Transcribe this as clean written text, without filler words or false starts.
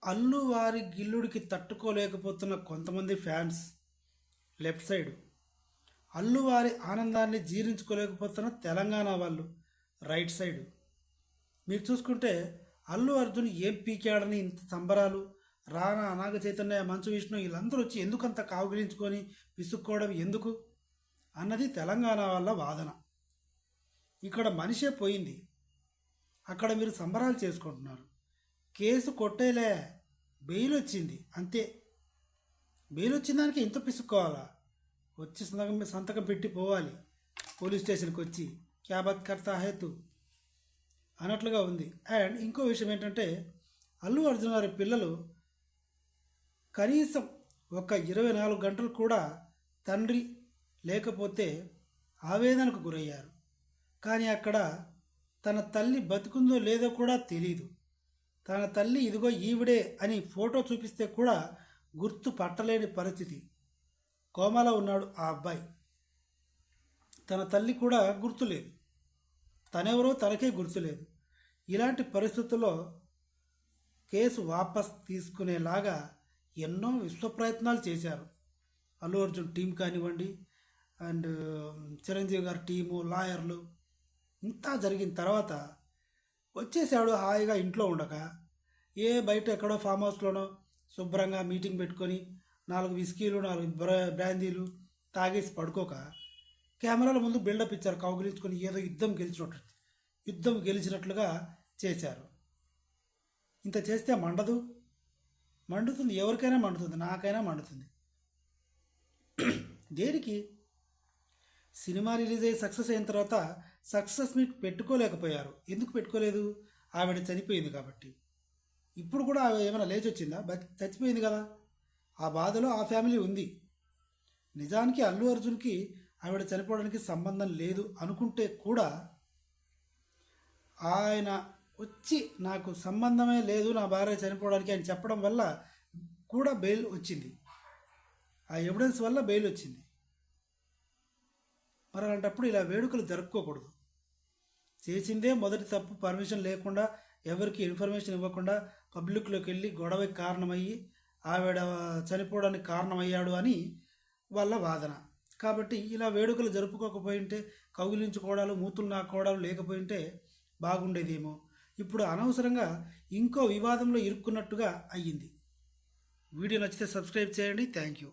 అల్లు వారి గిల్లుడికి తట్టుకోలేకపోతున్న కొంతమంది fans left side, Allu వారి ఆనందాన్ని జీర్ణించుకోలేకపోతున్న తెలంగాణ వాళ్ళు రైట్ సైడ్. మీరు చూసుకుంటే అల్లు అర్జున్ ఏం పీకాడని ఇంత సంబరాలు, రానా, నాగ చైతన్య, మంచు విష్ణు వీళ్ళందరూ వచ్చి ఎందుకంత కావుగిలించుకొని విసుక్కోవడం ఎందుకు అన్నది తెలంగాణ వాళ్ళ వాదన. ఇక్కడ మనిషే పోయింది, అక్కడ మీరు సంబరాలు చేసుకుంటున్నారు. కేసు కొట్టేలే, బెయిల్ వచ్చింది అంతే. బెయిల్ వచ్చిన దానికి ఇంత పిసుక్కోవాలా? వచ్చి సంతకం పెట్టి పోవాలి పోలీస్ స్టేషన్కి వచ్చి, క్యా బాత్ కర్తా హై తు అన్నట్లుగా ఉంది. అండ్ ఇంకో విషయం ఏంటంటే, అల్లు అర్జున్ గారి పిల్లలు కనీసం ఒక 24 గంటలు కూడా తండ్రి లేకపోతే ఆవేదనకు గురయ్యారు. కానీ అక్కడ తన తల్లి బతుకుందో లేదో కూడా తెలీదు. తన తల్లి ఇదిగో ఈవిడే అని ఫోటో చూపిస్తే కూడా గుర్తు పట్టలేని పరిస్థితి. కోమాలో ఉన్నాడు ఆ అబ్బాయి. తన తల్లి కూడా గుర్తులేదు, తనెవరో తనకే గుర్తులేదు. ఇలాంటి పరిస్థితుల్లో కేసు వాపస్ తీసుకునేలాగా ఎన్నో విశ్వ ప్రయత్నాలు చేశారు అల్లు అర్జున్ టీం కానివ్వండి, అండ్ చిరంజీవి గారి టీము, లాయర్లు. ఇంత జరిగిన తర్వాత వచ్చేసాడు హాయిగా ఇంట్లో ఉండక. బయట ఎక్కడో ఫామ్ హౌస్లోనో శుభ్రంగా మీటింగ్ పెట్టుకొని 4 విస్కీలు 4 బ్రాందీలు తాగేసి పడుకోక కెమెరాల ముందు బిల్డప్ ఇచ్చారు. కౌగిలించుకొని ఏదో యుద్ధం గెలిచినట్లుగా చేశారు. ఇంత చేస్తే మండుతుంది, ఎవరికైనా మండుతుంది, నాకైనా మండుతుంది. దేనికి? సినిమా రిలీజ్ అయ్యి సక్సెస్ అయిన తర్వాత సక్సెస్ మీట్ పెట్టుకోలేకపోయారు. ఎందుకు పెట్టుకోలేదు? ఆవిడ చనిపోయింది కాబట్టి. ఇప్పుడు కూడా ఆవిడ ఏమైనా లేచి వచ్చిందా? చచ్చిపోయింది కదా. ఆ బాధలో ఆ ఫ్యామిలీ ఉంది. నిజానికి అల్లు అర్జున్కి ఆవిడ చనిపోవడానికి సంబంధం లేదు అనుకుంటే కూడా ఆయన వచ్చి నాకు సంబంధమే లేదు నా భార్య చనిపోవడానికి అని చెప్పడం వల్ల కూడా బెయిల్ వచ్చింది. ఆ ఎవిడెన్స్ వల్ల బెయిల్ వచ్చింది. మరి అలాంటప్పుడు ఇలా వేడుకలు జరుపుకోకూడదు. చేసిందే మొదటి తప్పు. పర్మిషన్ లేకుండా, ఎవరికి ఇన్ఫర్మేషన్ ఇవ్వకుండా పబ్లిక్లోకి వెళ్ళి గొడవకి కారణమయ్యి ఆవిడ చనిపోవడానికి కారణమయ్యాడు అని వాళ్ళ వాదన. కాబట్టి ఇలా వేడుకలు జరుపుకోకపోయింటే, కౌగిలించుకోవడాలు, మూతులు నాకోవడాలు లేకపోయింటే బాగుండేదేమో. ఇప్పుడు అనవసరంగా ఇంకో వివాదంలో ఇరుక్కున్నట్టుగా అయ్యింది. వీడియో నచ్చితే సబ్స్క్రైబ్ చేయండి. Thank you.